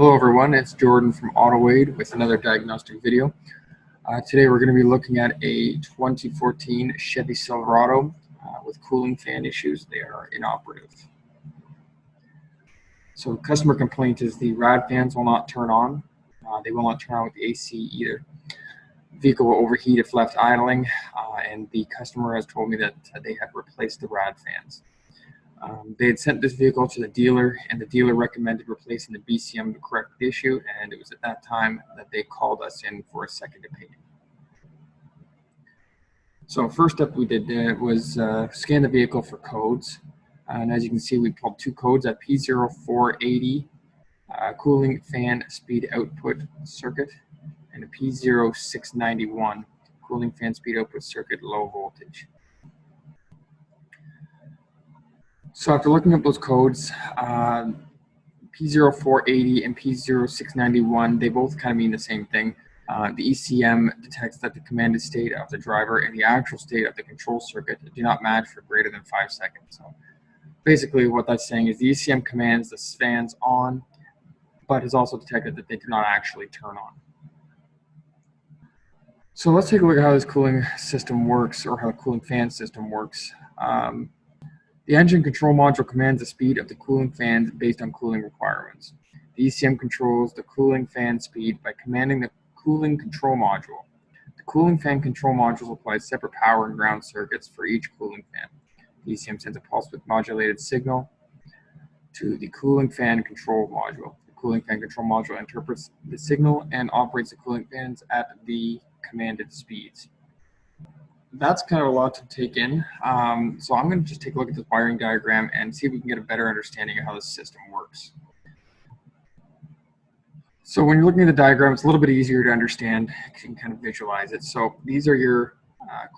Hello everyone, it's Jordan from AutoAid with another diagnostic video. Today we're going to be looking at a 2014 Chevy Silverado with cooling fan issues. They are inoperative. So customer complaint is the rad fans will not turn on. They will not turn on with the AC either. Vehicle will overheat if left idling, and the customer has told me that they have replaced the rad fans. They had sent this vehicle to the dealer, and the dealer recommended replacing the BCM to correct the issue, and it was at that time that they called us in for a second opinion. So first up we did was scan the vehicle for codes, and as you can see we pulled two codes at P0480 cooling fan speed output circuit and a P0691 cooling fan speed output circuit low voltage. So after looking up those codes, P0480 and P0691, they both kind of mean the same thing. The ECM detects that the commanded state of the driver and the actual state of the control circuit do not match for greater than 5 seconds. So basically what that's saying is the ECM commands the fans on, but has also detected that they do not actually turn on. So let's take a look at how this cooling system works, or how the cooling fan system works. The engine control module commands the speed of the cooling fans based on cooling requirements. The ECM controls the cooling fan speed by commanding the cooling control module. The cooling fan control module applies separate power and ground circuits for each cooling fan. The ECM sends a pulse width modulated signal to the cooling fan control module. The cooling fan control module interprets the signal and operates the cooling fans at the commanded speeds. That's kind of a lot to take in, so I'm going to just take a look at this wiring diagram and see if we can get a better understanding of how this system works. So when you're looking at the diagram, it's a little bit easier to understand. You can kind of visualize it. So these are your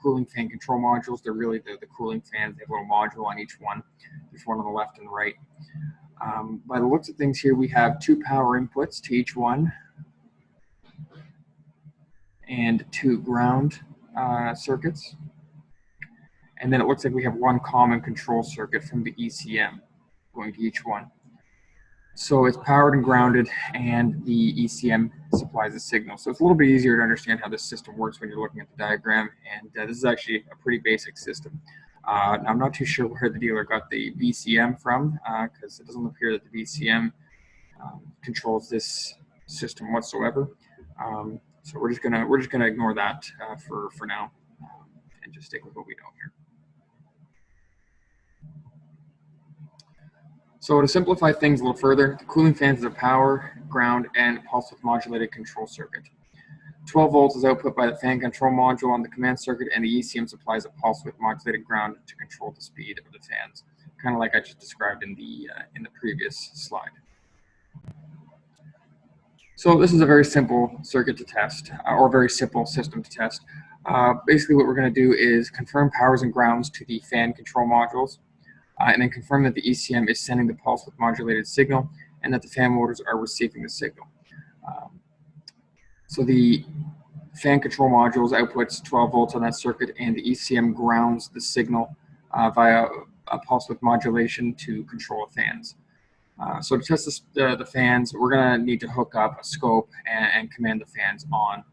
cooling fan control modules. They're really the cooling fans. They have a little module on each one. There's one on the left and the right. By the looks of things here, we have two power inputs to each one and two ground circuits, and then it looks like we have one common control circuit from the ECM going to each one. So it's powered and grounded, and the ECM supplies the signal. So it's a little bit easier to understand how this system works when you're looking at the diagram, and this is actually a pretty basic system. I'm not too sure where the dealer got the BCM from, because it doesn't appear that the BCM controls this system whatsoever. So we're just gonna ignore that for now, and just stick with what we know here. So to simplify things a little further, the cooling fans is a power, ground, and pulse width modulated control circuit. 12 volts is output by the fan control module on the command circuit, and the ECM supplies a pulse width modulated ground to control the speed of the fans, kind of like I just described in the previous slide. So this is a very simple circuit to test, or a very simple system to test. Basically what we're going to do is confirm powers and grounds to the fan control modules, and then confirm that the ECM is sending the pulse width modulated signal and that the fan motors are receiving the signal. So the fan control modules outputs 12 volts on that circuit, and the ECM grounds the signal via a pulse width modulation to control the fans. So to test the fans, we're going to need to hook up a scope and command the fans on.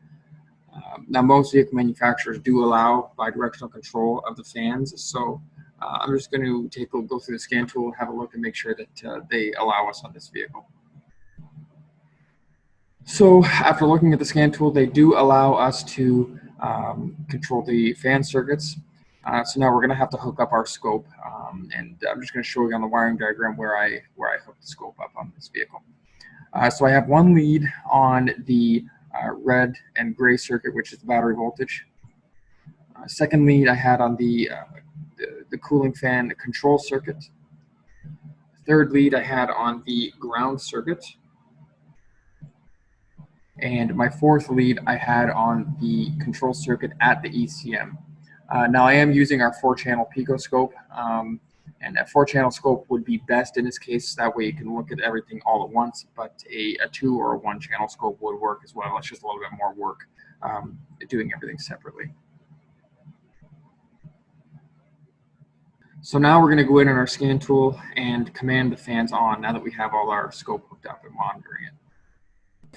Now most vehicle manufacturers do allow bidirectional control of the fans, so I'm just going to go through the scan tool, have a look, and make sure that they allow us on this vehicle. So after looking at the scan tool, they do allow us to control the fan circuits. So now we're going to have to hook up our scope, and I'm just going to show you on the wiring diagram where I hook the scope up on this vehicle. So I have one lead on the red and gray circuit, which is the battery voltage. Second lead I had on the cooling fan control circuit. Third lead I had on the ground circuit. And my fourth lead I had on the control circuit at the ECM. Now I am using our 4-channel Pico scope, and a 4-channel scope would be best in this case. That way you can look at everything all at once, but a 2 or a 1-channel scope would work as well. It's just a little bit more work doing everything separately. So now we're going to go in on our scan tool and command the fans on now that we have all our scope hooked up and monitoring it.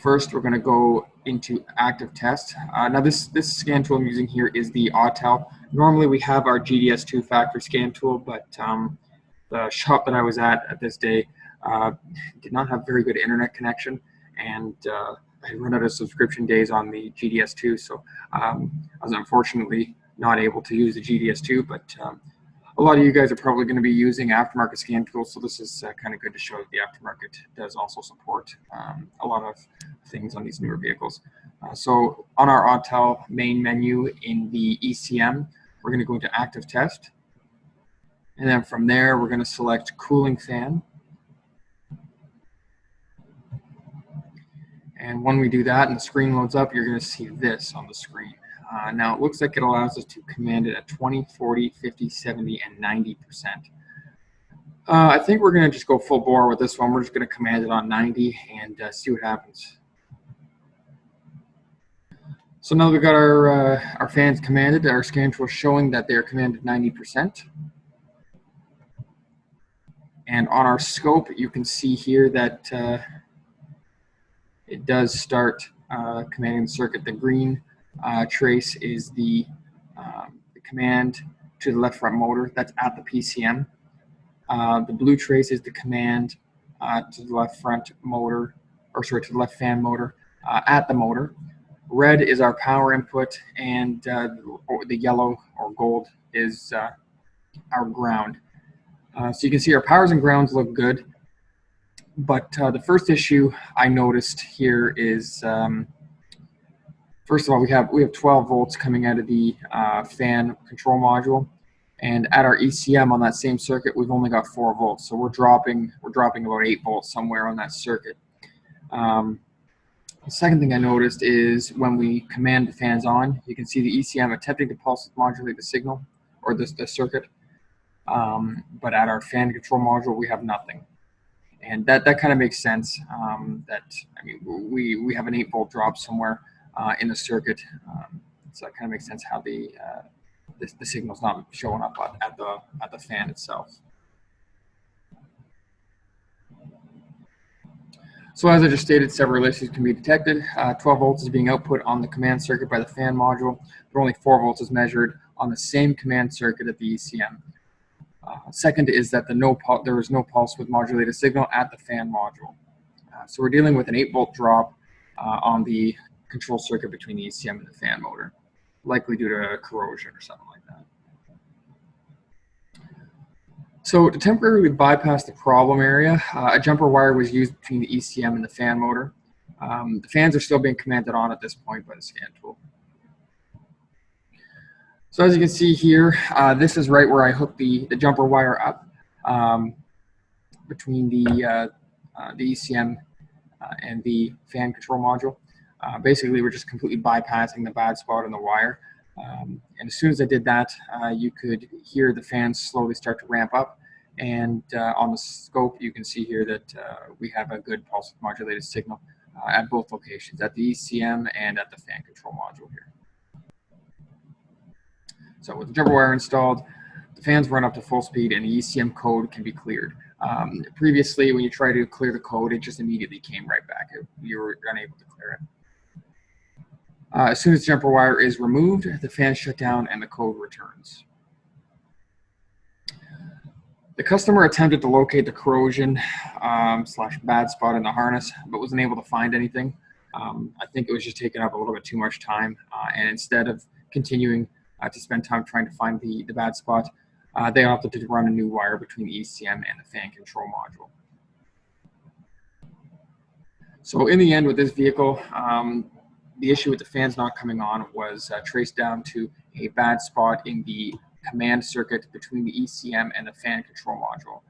first, we're going to go into active test. Now this scan tool I'm using here is the Autel. Normally we have our GDS two-factor scan tool, but the shop that I was at this day did not have very good internet connection, and I had run out of subscription days on the GDS2, so I was unfortunately not able to use the GDS2, but a lot of you guys are probably going to be using aftermarket scan tools, so this is kind of good to show that the aftermarket does also support a lot of things on these newer vehicles. So on our Autel main menu in the ECM, we're going to go into active test, and then from there we're going to select cooling fan. And when we do that and the screen loads up, you're going to see this on the screen. Now it looks like it allows us to command it at 20, 40, 50, 70, and 90%. I think we're going to just go full bore with this one. We're just going to command it on 90 and see what happens. So now we've got our fans commanded. Our scan tool showing that they're commanded 90%. And on our scope, you can see here that it does start commanding the circuit. The green trace is the command to the left front motor. That's at the PCM. The blue trace is the command to the left front motor, or sorry, to the left fan motor at the motor. Red is our power input, and the yellow or gold is our ground. So you can see our powers and grounds look good. But the first issue I noticed here is, first of all, we have 12 volts coming out of the fan control module, and at our ECM on that same circuit, we've only got 4 volts. So we're dropping about 8 volts somewhere on that circuit. The second thing I noticed is when we command the fans on, you can see the ECM attempting to pulse modulate the signal or the circuit, but at our fan control module, we have nothing. And that kind of makes sense. We have an 8-volt drop somewhere in the circuit, so that kind of makes sense how the signal's not showing up at the fan itself. So as I just stated, several issues can be detected. 12 volts is being output on the command circuit by the fan module, but only 4 volts is measured on the same command circuit at the ECM. Second is that there is no pulse with modulated signal at the fan module. So we're dealing with an 8-volt drop on the control circuit between the ECM and the fan motor, likely due to corrosion or something like that. So to temporarily bypass the problem area, a jumper wire was used between the ECM and the fan motor. The fans are still being commanded on at this point by the scan tool. So as you can see here, this is right where I hooked the jumper wire up between the ECM and the fan control module. Basically, we're just completely bypassing the bad spot in the wire. And as soon as I did that, you could hear the fans slowly start to ramp up. And on the scope, you can see here that we have a good pulse modulated signal at both locations, at the ECM and at the fan control module here. So with the jumper wire installed, the fans run up to full speed and the ECM code can be cleared. Previously, when you try to clear the code, it just immediately came right back. You were unable to clear it. As soon as the jumper wire is removed, the fans shut down and the code returns. The customer attempted to locate the corrosion slash bad spot in the harness, but wasn't able to find anything. I think it was just taking up a little bit too much time, and instead of continuing to spend time trying to find the bad spot, they opted to run a new wire between the ECM and the fan control module. So in the end with this vehicle, the issue with the fans not coming on was traced down to a bad spot in the command circuit between the ECM and the fan control module.